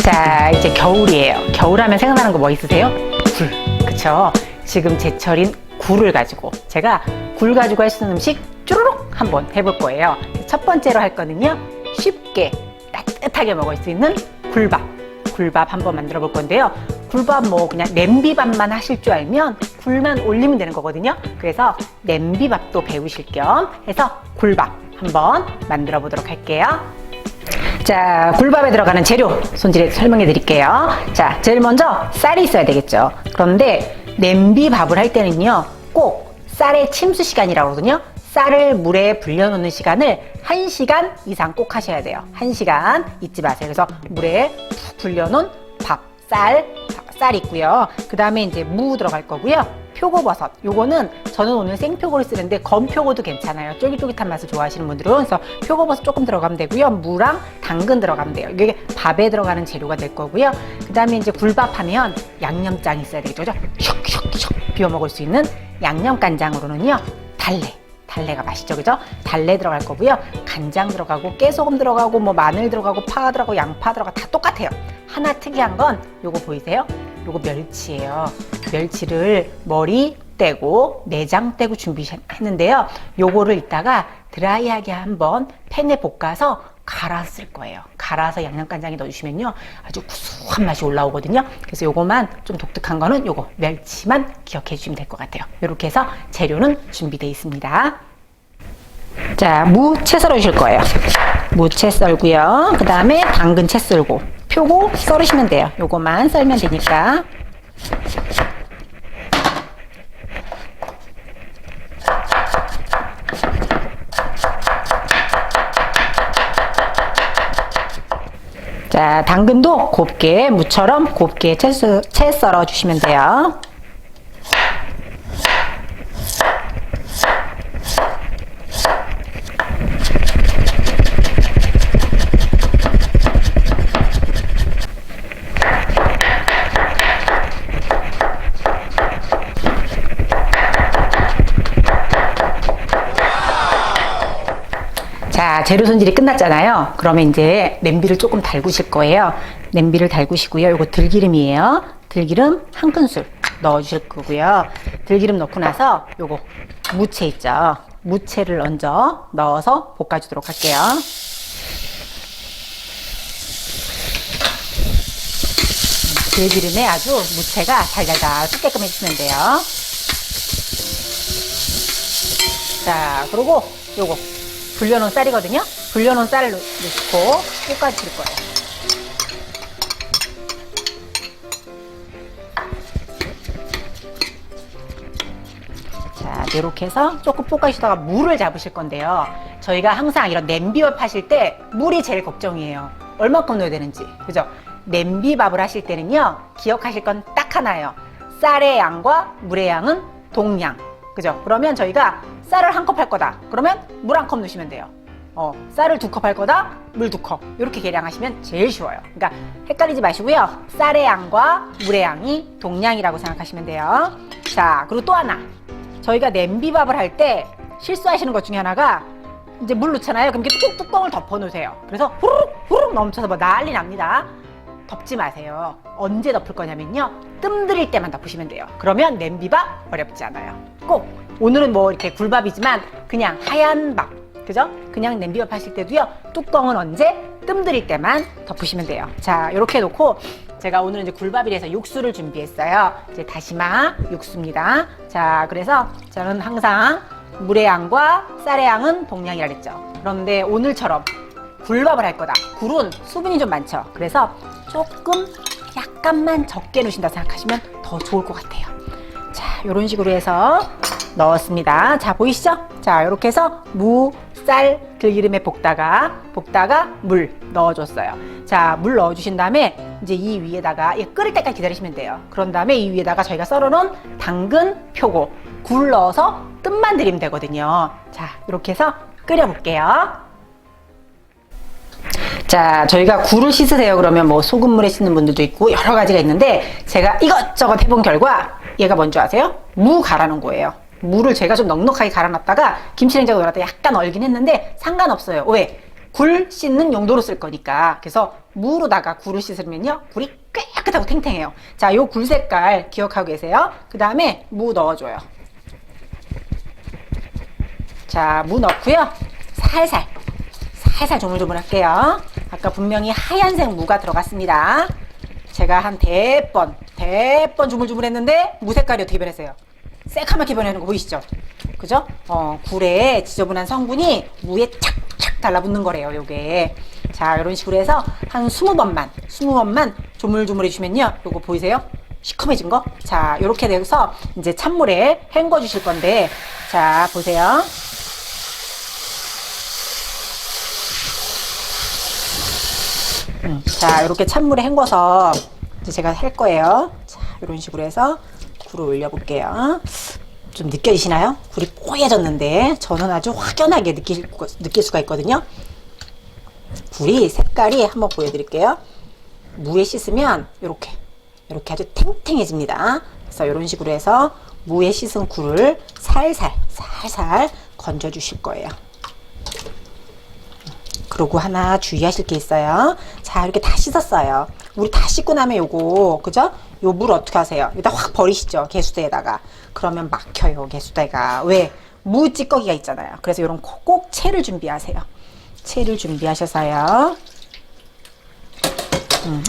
자, 이제 겨울이에요. 겨울하면 생각나는 거 뭐 있으세요? 굴. 그쵸? 지금 제철인 굴을 가지고 제가 굴 가지고 할 수 있는 음식 쭈루룩 한번 해볼 거예요. 첫 번째로 할 거는요, 쉽게 따뜻하게 먹을 수 있는 굴밥. 굴밥 한번 만들어 볼 건데요. 굴밥 뭐 그냥 냄비밥만 하실 줄 알면 굴만 올리면 되는 거거든요. 그래서 냄비밥도 배우실 겸 해서 굴밥 한번 만들어 보도록 할게요. 자, 굴밥에 들어가는 재료 손질해 설명해 드릴게요. 자, 제일 먼저 쌀이 있어야 되겠죠. 그런데 냄비밥을 할 때는요, 꼭 쌀의 침수 시간이라고 하거든요. 쌀을 물에 불려놓는 시간을 1시간 이상 꼭 하셔야 돼요. 1시간 잊지 마세요. 그래서 물에 푹 불려놓은 밥, 쌀 있고요. 그 다음에 이제 무 들어갈 거고요. 표고버섯. 요거는 저는 오늘 생표고를 쓰는데 건표고도 괜찮아요. 쫄깃쫄깃한 맛을 좋아하시는 분들은. 그래서 표고버섯 조금 들어가면 되고요. 무랑 당근 들어가면 돼요. 이게 밥에 들어가는 재료가 될 거고요. 그 다음에 이제 굴밥 하면 양념장이 있어야 되겠죠. 슉슉슉 비워 먹을 수 있는 양념간장으로는요, 달래가 맛있죠, 그죠? 달래 들어갈 거고요. 간장 들어가고 깨소금 들어가고 뭐 마늘 들어가고 파 들어가고 양파 들어가고 다 똑같아요. 하나 특이한 건 요거 보이세요? 요거 멸치예요. 멸치를 머리 떼고 내장 떼고 준비했는데요. 요거를 이따가 드라이하게 한번 팬에 볶아서 갈아서 쓸 거예요. 갈아서 양념간장에 넣어주시면요, 아주 구수한 맛이 올라오거든요. 그래서 요거만 좀 독특한 거는 요거 멸치만 기억해 주시면 될 것 같아요. 이렇게 해서 재료는 준비되어 있습니다. 자, 무 채 썰어 주실 거예요. 무 채 썰고요. 그 다음에 당근 채 썰고 표고 썰으시면 돼요. 요거만 썰면 되니까. 자, 당근도 곱게 무처럼 곱게 채 썰어 주시면 돼요. 자, 재료 손질이 끝났잖아요. 그러면 이제 냄비를 조금 달구실 거예요. 냄비를 달구시고요. 요거 들기름이에요. 들기름 한 큰술 넣어 주실 거고요. 들기름 넣고 나서 요거 무채 있죠. 무채를 먼저 넣어서 볶아 주도록 할게요. 들기름에 아주 무채가 달달달 섞게끔 해주시면 돼요. 자, 그리고 요거 불려놓은 쌀이거든요. 불려놓은 쌀을 넣고 볶아주실 거예요. 자, 이렇게 해서 조금 볶아주시다가 물을 잡으실 건데요. 저희가 항상 이런 냄비밥 하실 때 물이 제일 걱정이에요. 얼마큼 넣어야 되는지. 그죠? 냄비밥을 하실 때는요, 기억하실 건 딱 하나예요. 쌀의 양과 물의 양은 동량. 그죠? 그러면 저희가 쌀을 한 컵 할 거다. 그러면 물 한 컵 넣으시면 돼요. 쌀을 2컵 할 거다. 물 2컵. 이렇게 계량하시면 제일 쉬워요. 그러니까 헷갈리지 마시고요. 쌀의 양과 물의 양이 동량이라고 생각하시면 돼요. 자, 그리고 또 하나. 저희가 냄비밥을 할 때 실수하시는 것 중에 하나가 이제 물 넣잖아요. 그럼 이렇게 뚜껑을 덮어 놓으세요. 그래서 후루룩 넘쳐서 뭐 난리 납니다. 덮지 마세요. 언제 덮을 거냐면요, 뜸 들일 때만 덮으시면 돼요. 그러면 냄비밥 어렵지 않아요. 꼭 오늘은 뭐 이렇게 굴밥이지만 그냥 하얀 밥, 그죠? 그냥 냄비밥 하실 때도요, 뚜껑은 언제? 뜸 들일 때만 덮으시면 돼요. 자, 이렇게 해놓고 제가 오늘은 이제 굴밥이라서 육수를 준비했어요. 이제 다시마 육수입니다. 자, 그래서 저는 항상 물의 양과 쌀의 양은 동량이라 그랬죠. 그런데 오늘처럼 굴밥을 할 거다. 굴은 수분이 좀 많죠. 그래서 조금 약간만 적게 넣으신다 생각하시면 더 좋을 것 같아요. 자, 이런 식으로 해서 넣었습니다. 자, 보이시죠? 자, 이렇게 해서 무, 쌀, 들기름에 볶다가 물 넣어줬어요. 자, 물 넣어주신 다음에 이제 이 위에다가 끓을 때까지 기다리시면 돼요. 그런 다음에 이 위에다가 저희가 썰어놓은 당근, 표고, 굴 넣어서 뜸만 들이면 되거든요. 자, 이렇게 해서 끓여볼게요. 자, 저희가 굴을 씻으세요 그러면 뭐 소금물에 씻는 분들도 있고 여러 가지가 있는데, 제가 이것저것 해본 결과 얘가 뭔지 아세요? 무 갈아놓은 거예요. 무를 제가 좀 넉넉하게 갈아놨다가 김치냉장고에 넣었다 약간 얼긴 했는데 상관없어요. 왜? 굴 씻는 용도로 쓸 거니까. 그래서 무로다가 굴을 씻으면요, 굴이 깨끗하고 탱탱해요. 자, 요 굴 색깔 기억하고 계세요? 그 다음에 무 넣어줘요. 자, 무 넣고요, 살살 조물조물 할게요. 아까 분명히 하얀색 무가 들어갔습니다. 제가 한 대번 조물조물 했는데 무 색깔이 어떻게 변했어요? 새카맣게 변하는 거 보이시죠? 그죠? 굴에 지저분한 성분이 무에 착착 달라붙는 거래요, 요게. 자, 이런 식으로 해서 한 20번만 조물조물 해주시면요, 요거 보이세요? 시커매진 거? 자, 요렇게 돼서 이제 찬물에 헹궈 주실 건데, 자, 보세요. 자, 이렇게 찬물에 ᱬ궈서 이제 제가 할 거예요. 자, 이런 식으로 해서 굴을 올려볼게요. 좀 느껴지시나요? 굴이 뽀얘졌는데 저는 아주 확연하게 느낄 수가 있거든요. 굴이 색깔이 한번 보여드릴게요. 무에 씻으면 이렇게 아주 탱탱해집니다. 그래서 이런 식으로 해서 무에 씻은 굴을 살살 건져 주실 거예요. 그리고 하나 주의하실 게 있어요. 자, 이렇게 다 씻었어요. 우리 다 씻고 나면 요거, 그죠? 요 물 어떻게 하세요? 일단 확 버리시죠, 개수대에다가. 그러면 막혀요, 개수대가. 왜? 무 찌꺼기가 있잖아요. 그래서 요런 꼭 채를 준비하세요. 채를 준비하셔서요.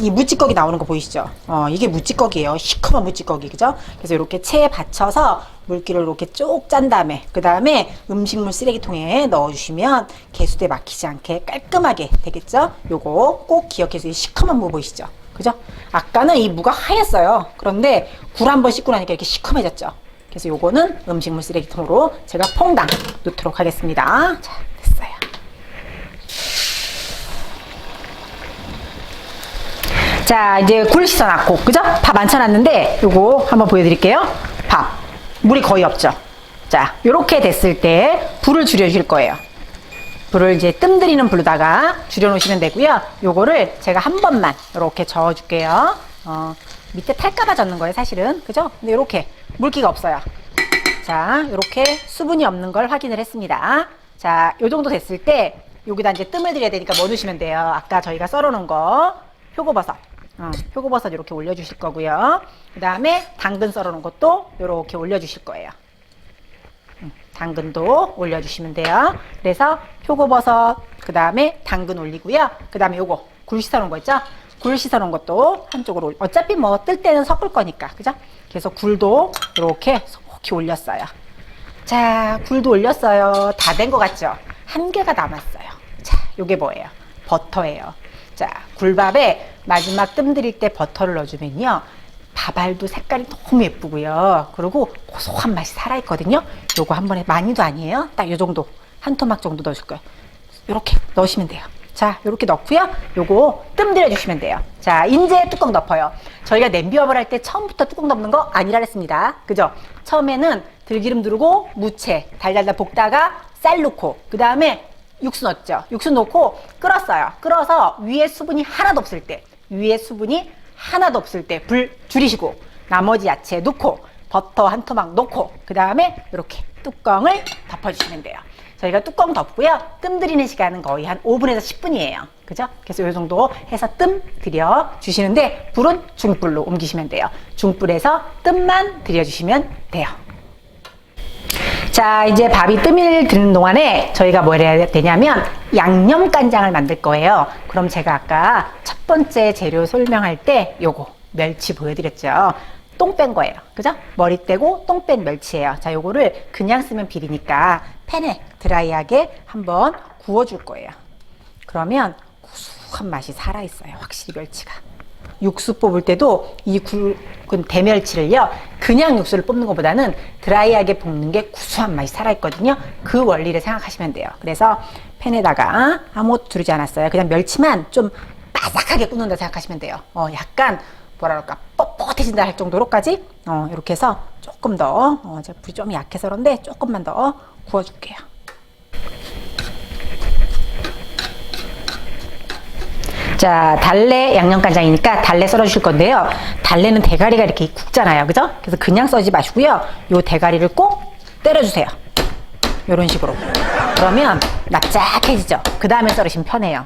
이 무찌꺼기 나오는 거 보이시죠? 이게 무찌꺼기예요. 시커먼 무찌꺼기, 그죠? 그래서 이렇게 체에 받쳐서 물기를 이렇게 쭉 짠 다음에, 그 다음에 음식물 쓰레기통에 넣어주시면 개수대 막히지 않게 깔끔하게 되겠죠? 요거 꼭 기억해서 이 시커먼 무 보이시죠? 그죠? 아까는 이 무가 하였어요. 그런데 굴 한번 씻고 나니까 이렇게 시커매졌죠? 그래서 요거는 음식물 쓰레기통으로 제가 퐁당 놓도록 하겠습니다. 자, 됐어요. 자, 이제 굴 씻어놨고, 그죠? 밥 안 쳐놨는데 요거 한번 보여드릴게요. 밥 물이 거의 없죠? 자, 요렇게 됐을 때 불을 줄여주실 거예요. 불을 이제 뜸들이는 불로다가 줄여놓으시면 되고요. 요거를 제가 한 번만 이렇게 저어줄게요. 밑에 탈까봐 젓는 거예요, 사실은. 그죠? 근데 요렇게 물기가 없어요. 자, 요렇게 수분이 없는 걸 확인을 했습니다. 자, 요 정도 됐을 때 여기다 이제 뜸을 들여야 되니까 뭐 넣으시면 돼요? 아까 저희가 썰어놓은 거 표고버섯. 표고버섯 이렇게 올려주실 거고요. 그 다음에 당근 썰어놓은 것도 이렇게 올려주실 거예요. 당근도 올려주시면 돼요. 그래서 표고버섯, 그 다음에 당근 올리고요. 그 다음에 요거 굴 씻어놓은 거 있죠? 굴 씻어놓은 것도 한쪽으로 어차피 뭐 뜰 때는 섞을 거니까, 그죠? 그래서 굴도 이렇게 속히 올렸어요. 자, 굴도 올렸어요. 다 된 것 같죠? 한 개가 남았어요. 자, 요게 뭐예요? 버터예요. 자, 굴밥에 마지막 뜸 들일 때 버터를 넣어주면요, 밥알도 색깔이 너무 예쁘고요. 그리고 고소한 맛이 살아있거든요. 요거 한 번에 많이도 아니에요. 딱 요 정도, 한 토막 정도 넣어줄 거예요. 요렇게 넣으시면 돼요. 자, 요렇게 넣고요. 요거 뜸 들여주시면 돼요. 자, 이제 뚜껑 덮어요. 저희가 냄비밥을 할 때 처음부터 뚜껑 덮는 거 아니라 그랬습니다. 그죠? 처음에는 들기름 두르고 무채 달달달 볶다가 쌀 넣고, 그 다음에 육수 넣었죠. 육수 넣고 끓었어요. 끓어서 위에 수분이 하나도 없을 때, 불 줄이시고 나머지 야채 넣고 버터 한 토막 넣고 그 다음에 이렇게 뚜껑을 덮어주시면 돼요. 저희가 뚜껑 덮고요. 뜸 들이는 시간은 거의 한 5분에서 10분이에요. 그죠? 그래서 이 정도 해서 뜸 들여 주시는데 불은 중불로 옮기시면 돼요. 중불에서 뜸만 들여주시면 돼요. 자, 이제 밥이 뜸을 드는 동안에 저희가 뭘 해야 되냐면 양념 간장을 만들 거예요. 그럼 제가 아까 첫 번째 재료 설명할 때 요거 멸치 보여드렸죠. 똥 뺀 거예요. 그죠? 머리 떼고 똥 뺀 멸치예요. 자, 요거를 그냥 쓰면 비리니까 팬에 드라이하게 한번 구워줄 거예요. 그러면 구수한 맛이 살아있어요. 확실히 멸치가. 육수 뽑을 때도 이 굵은 대멸치를요, 그냥 육수를 뽑는 것보다는 드라이하게 볶는 게 구수한 맛이 살아있거든요. 그 원리를 생각하시면 돼요. 그래서 팬에다가 아무것도 두르지 않았어요. 그냥 멸치만 좀 바삭하게 굽는다 생각하시면 돼요. 약간 뭐랄까 뻣뻣해진다 할 정도로까지 이렇게 해서 조금 더 제가 불이 좀 약해서 그런데 조금만 더 구워줄게요. 자, 달래 양념간장이니까 달래 썰어주실 건데요. 달래는 대가리가 이렇게 굵잖아요. 그죠? 그래서 그냥 썰지 마시고요. 요 대가리를 꼭 때려주세요. 이런 식으로. 그러면 납작해지죠. 그 다음에 썰으시면 편해요.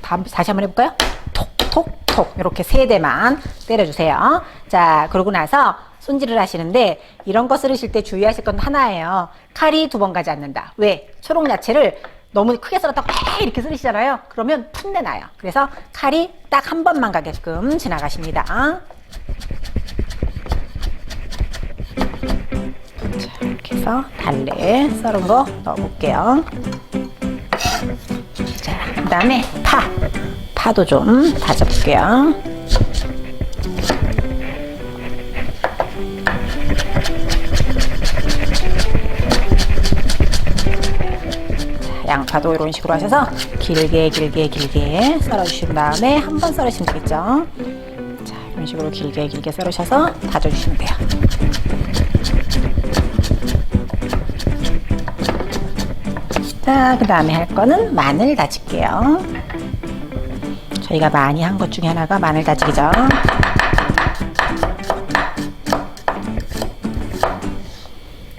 다시 한번 해볼까요? 톡톡톡 이렇게 3대만 때려주세요. 자, 그러고 나서 손질을 하시는데 이런 거 썰으실 때 주의하실 건 하나예요. 칼이 2번 가지 않는다. 왜? 초록 야채를 너무 크게 썰었다고 이렇게 썰으시잖아요. 그러면 풋내 나요. 그래서 칼이 딱 1번만 가게끔 지나가십니다. 자, 이렇게 해서 달래 썰은 거 넣어볼게요. 자, 그 다음에 파도 좀 다져볼게요. 양파도 이런 식으로 하셔서 길게 썰어주신 다음에 한 번 썰으시면 되겠죠. 자, 이런 식으로 길게 썰으셔서 다져주시면 돼요. 자, 그 다음에 할 거는 마늘 다질게요. 저희가 많이 한 것 중에 하나가 마늘 다지기죠.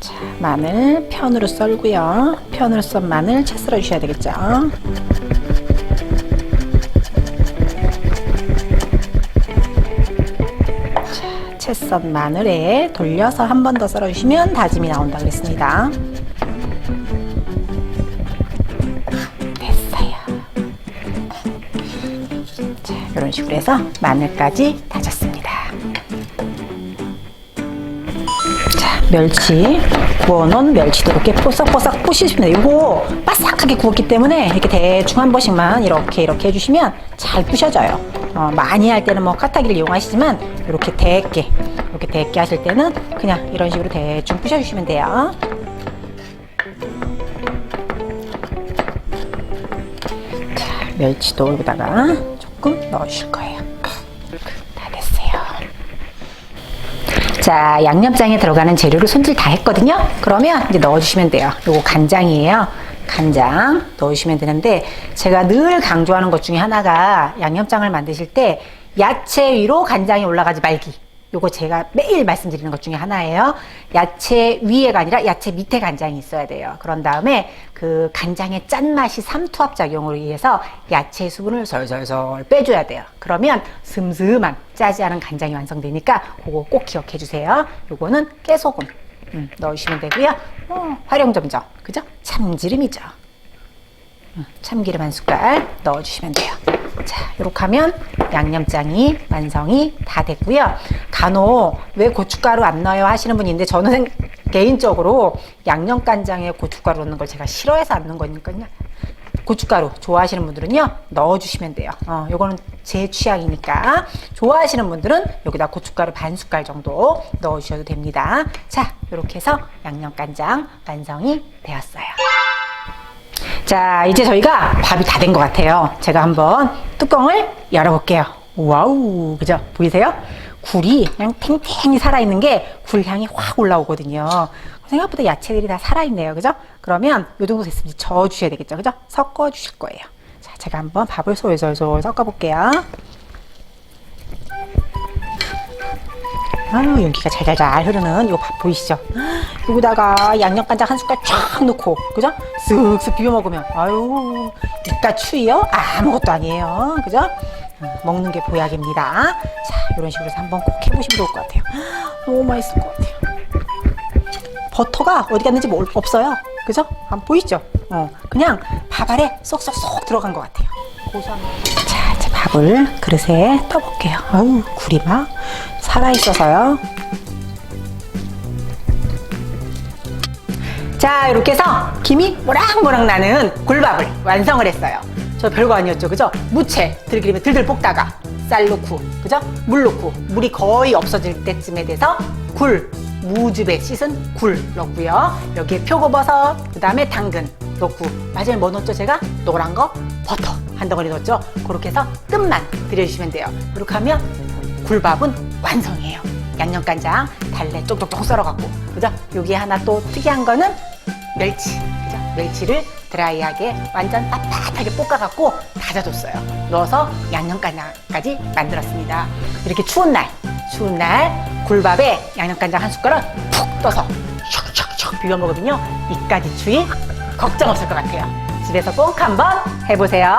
자, 마늘 편으로 썰고요. 편으로 썬 마늘 채 썰어 주셔야 되겠죠. 자, 채 썬 마늘에 돌려서 한 번 더 썰어 주시면 다짐이 나온다 그랬습니다. 이런 식으로 해서 마늘까지 다졌습니다. 자, 멸치 구워놓은 멸치도 이렇게 뽀싹뽀싹 부시시면 돼요. 이거 바삭하게 구웠기 때문에 이렇게 대충 한 번씩만 이렇게 해주시면 잘 부셔져요. 많이 할 때는 뭐 카타기를 이용하시지만 이렇게 대게 하실 때는 그냥 이런 식으로 대충 부셔주시면 돼요. 자, 멸치도 여기다가 조금 넣어주실 거예요. 다 됐어요. 자, 양념장에 들어가는 재료를 손질 다 했거든요. 그러면 이제 넣어주시면 돼요. 요거 간장이에요. 간장 넣으시면 되는데 제가 늘 강조하는 것 중에 하나가 양념장을 만드실 때 야채 위로 간장이 올라가지 말기. 요거 제가 매일 말씀드리는 것 중에 하나예요. 야채 위에가 아니라 야채 밑에 간장이 있어야 돼요. 그런 다음에 그 간장의 짠맛이 삼투압 작용으로 의해서 야채 수분을 솔솔솔 빼줘야 돼요. 그러면 슴슴한 짜지 않은 간장이 완성되니까 그거 꼭 기억해 주세요. 요거는 깨소금 넣으시면 되고요. 활용점정, 그죠? 참기름이죠. 참기름 한 숟갈 넣어주시면 돼요. 자, 이렇게 하면 양념장이 완성이 다 됐고요. 간혹 왜 고춧가루 안 넣어요 하시는 분이 있는데 저는 개인적으로 양념간장에 고춧가루 넣는 걸 제가 싫어해서 안 넣는 거니까요. 고춧가루 좋아하시는 분들은요 넣어주시면 돼요. 요거는 제 취향이니까 좋아하시는 분들은 여기다 고춧가루 반 숟갈 정도 넣어주셔도 됩니다. 자, 이렇게 해서 양념간장 완성이 되었어요. 자, 이제 저희가 밥이 다 된 것 같아요. 제가 한번 뚜껑을 열어볼게요. 와우, 그죠? 보이세요? 굴이 그냥 탱탱이 살아있는 게 굴향이 확 올라오거든요. 생각보다 야채들이 다 살아있네요. 그죠? 그러면 이 정도 됐으면 이제 저어주셔야 되겠죠. 그죠? 섞어주실 거예요. 자, 제가 한번 밥을 솔솔솔 섞어볼게요. 아유, 윤기가 잘잘잘 흐르는 요 밥 보이시죠? 여기다가 양념간장 한 숟갈 쫙 넣고, 그죠? 쓱쓱 비벼 먹으면, 아유, 이따 추위요? 아무것도 아니에요. 그죠? 먹는 게 보약입니다. 자, 이런 식으로 해서 한번 꼭 해보시면 좋을 것 같아요. 너무 맛있을 것 같아요. 버터가 어디 갔는지 없어요. 그죠? 한번 보이시죠? 그냥 밥 아래 쏙쏙쏙 들어간 것 같아요. 고소한. 자, 이제 밥을 그릇에 떠볼게요. 아유, 굴이 막 살아있어서요. 자, 이렇게 해서 김이 모락모락 나는 굴밥을 완성을 했어요. 저 별거 아니었죠, 그죠? 무채 들기름에 들들 볶다가 쌀 넣고, 그죠? 물 넣고, 물이 거의 없어질 때쯤에 돼서 굴, 무즙에 씻은 굴 넣고요. 여기에 표고버섯, 그 다음에 당근 넣고, 마지막에 뭐 넣었죠, 제가? 노란 거 버터 한 덩어리 넣었죠. 그렇게 해서 뜸만 들여주시면 돼요. 이렇게 하면 굴밥은 완성이에요. 양념간장 달래 쪽쪽쪽 썰어갖고, 그죠? 여기에 하나 또 특이한 거는 멸치, 그죠? 멸치를 드라이하게 완전 빳빳하게 볶아갖고 다져줬어요. 넣어서 양념간장까지 만들었습니다. 이렇게 추운 날 굴밥에 양념간장 한 숟가락 푹 떠서 쭉 비벼 먹으면요, 이까지 추위 걱정 없을 것 같아요. 집에서 꼭 한번 해보세요.